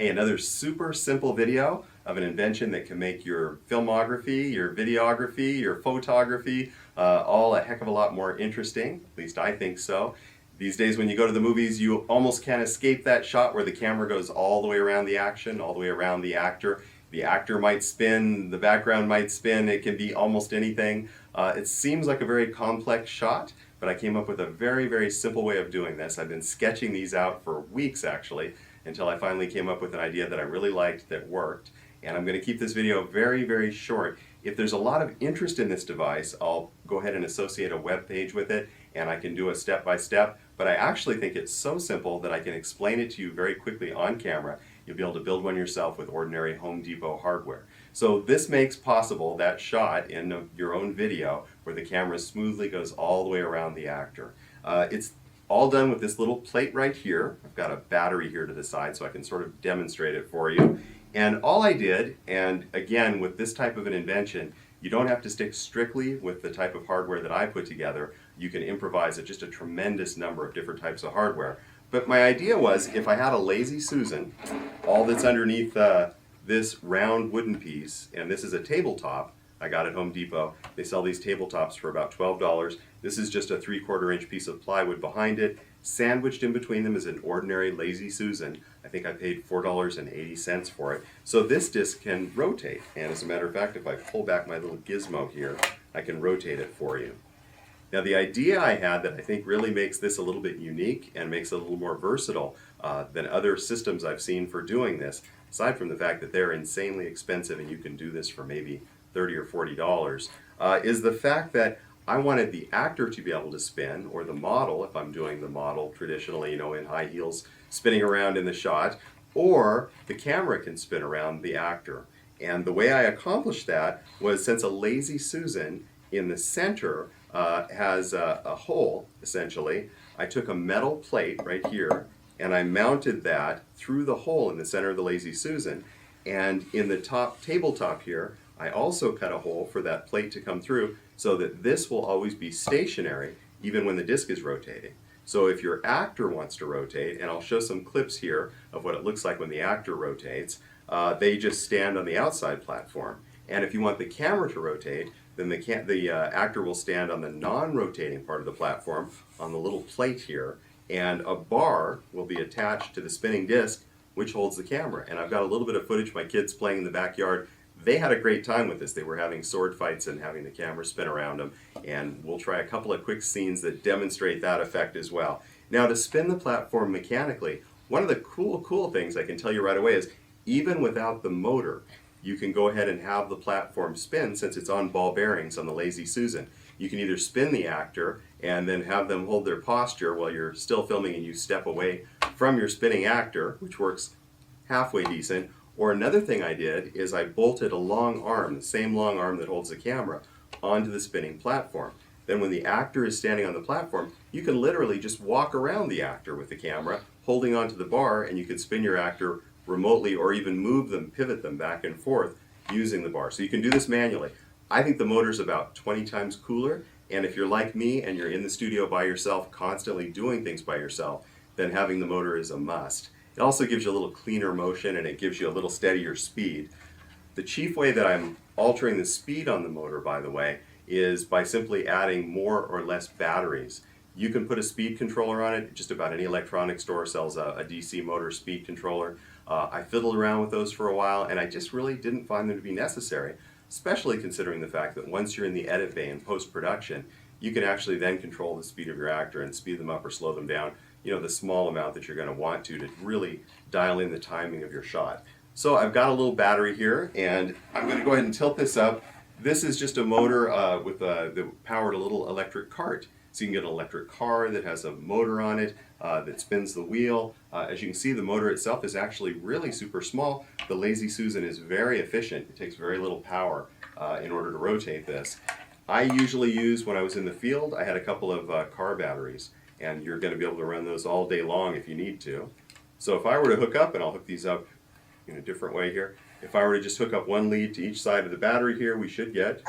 Hey, another super simple video of an invention that can make your filmography, your videography, your photography all a heck of a lot more interesting. At least I think so. These days when you go to the movies, you almost can't escape that shot where the camera goes all the way around the action, all the way around the actor. The actor might spin, the background might spin, it can be almost anything. It seems like a very complex shot, but I came up with a very, very simple way of doing this. I've been sketching these out for weeks actually, until I finally came up with an idea that I really liked that worked. And I'm going to keep this video very, very short. If there's a lot of interest in this device, I'll go ahead and associate a web page with it, and I can do a step-by-step. But I actually think it's so simple that I can explain it to you very quickly on camera. You'll be able to build one yourself with ordinary Home Depot hardware. So this makes possible that shot in your own video where the camera smoothly goes all the way around the actor. It's all done with this little plate right here. I've got a battery here to the side so I can sort of demonstrate it for you. And all I did, and again with this type of an invention, you don't have to stick strictly with the type of hardware that I put together. You can improvise at just a tremendous number of different types of hardware. But my idea was if I had a Lazy Susan, all that's underneath this round wooden piece, and this is a tabletop I got at Home Depot. They sell these tabletops for about $12. This is just a 3/4 inch piece of plywood behind it. Sandwiched in between them is an ordinary Lazy Susan. I think I paid $4.80 for it. So this disc can rotate, and as a matter of fact, if I pull back my little gizmo here, I can rotate it for you. Now the idea I had that I think really makes this a little bit unique and makes it a little more versatile than other systems I've seen for doing this, aside from the fact that they're insanely expensive and you can do this for maybe $30 or $40, is the fact that I wanted the actor to be able to spin, or the model, if I'm doing the model traditionally, you know, in high heels, spinning around in the shot, or the camera can spin around the actor. And the way I accomplished that was, since a Lazy Susan in the center has a hole, essentially, I took a metal plate right here and I mounted that through the hole in the center of the Lazy Susan. And in the top tabletop here, I also cut a hole for that plate to come through so that this will always be stationary even when the disc is rotating. So if your actor wants to rotate, and I'll show some clips here of what it looks like when the actor rotates, they just stand on the outside platform. And if you want the camera to rotate, then the actor will stand on the non-rotating part of the platform on the little plate here, and a bar will be attached to the spinning disc which holds the camera. And I've got a little bit of footage of my kids playing in the backyard. They had a great time with this. They were having sword fights and having the camera spin around them, and we'll try a couple of quick scenes that demonstrate that effect as well. Now, to spin the platform mechanically, one of the cool things I can tell you right away is, even without the motor, you can go ahead and have the platform spin since it's on ball bearings on the Lazy Susan. You can either spin the actor and then have them hold their posture while you're still filming and you step away from your spinning actor, which works halfway decent. Or another thing I did is I bolted a long arm, the same long arm that holds the camera, onto the spinning platform. Then when the actor is standing on the platform, you can literally just walk around the actor with the camera, holding onto the bar, and you can spin your actor remotely or even move them, pivot them back and forth using the bar. So you can do this manually. I think the motor's about 20 times cooler, and if you're like me and you're in the studio by yourself, constantly doing things by yourself, then having the motor is a must. It also gives you a little cleaner motion, and it gives you a little steadier speed. The chief way that I'm altering the speed on the motor, by the way, is by simply adding more or less batteries. You can put a speed controller on it. Just about any electronics store sells a DC motor speed controller. I fiddled around with those for a while, and I just really didn't find them to be necessary, especially considering the fact that once you're in the edit bay in post-production, you can actually then control the speed of your actor and speed them up or slow them down, you know, the small amount that you're going to want to really dial in the timing of your shot. So I've got a little battery here, and I'm going to go ahead and tilt this up. This is just a motor that powered a little electric cart. So you can get an electric car that has a motor on it that spins the wheel. As you can see, the motor itself is actually really super small. The Lazy Susan is very efficient. It takes very little power in order to rotate this. I usually use, when I was in the field, I had a couple of car batteries, and you're going to be able to run those all day long if you need to. So if I were to hook up, and I'll hook these up in a different way here, if I were to just hook up one lead to each side of the battery here, we should get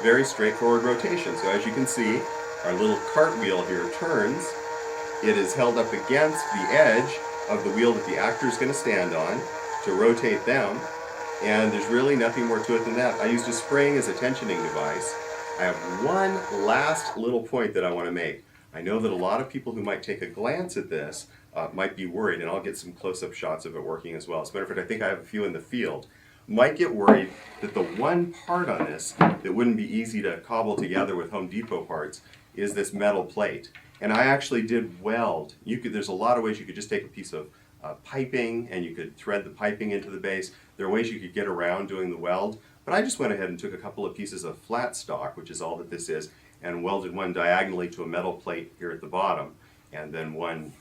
very straightforward rotation. So as you can see, our little cartwheel here turns. It is held up against the edge, of the wheel that the actor is going to stand on to rotate them, and there's really nothing more to it than that. I used a spring as a tensioning device. I have one last little point that I want to make. I know that a lot of people who might take a glance at this might be worried, and I'll get some close-up shots of it working as well. As a matter of fact, I think I have a few in the field. Might get worried that the one part on this that wouldn't be easy to cobble together with Home Depot parts is this metal plate. And I actually did weld. There's a lot of ways you could just take a piece of piping and you could thread the piping into the base. There are ways you could get around doing the weld, but I just went ahead and took a couple of pieces of flat stock, which is all that this is, and welded one diagonally to a metal plate here at the bottom, and then one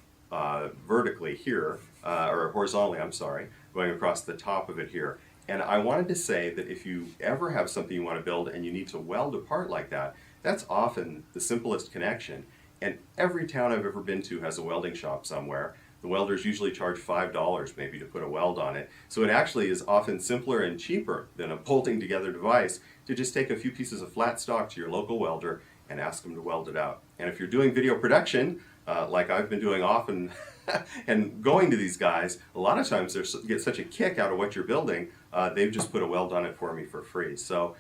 vertically here, or horizontally, I'm sorry, going across the top of it here. And I wanted to say that if you ever have something you want to build and you need to weld a part like that, that's often the simplest connection. And every town I've ever been to has a welding shop somewhere. The welders usually charge $5 maybe to put a weld on it. So it actually is often simpler and cheaper than a bolting together device to just take a few pieces of flat stock to your local welder and ask them to weld it out. And if you're doing video production, like I've been doing often, and going to these guys, a lot of times they get such a kick out of what you're building, they've just put a weld on it for me for free. So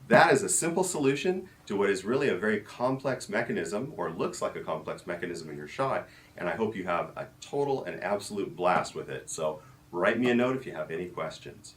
that is a simple solution to what is really a very complex mechanism, or looks like a complex mechanism in your shot, and I hope you have a total and absolute blast with it. So write me a note if you have any questions.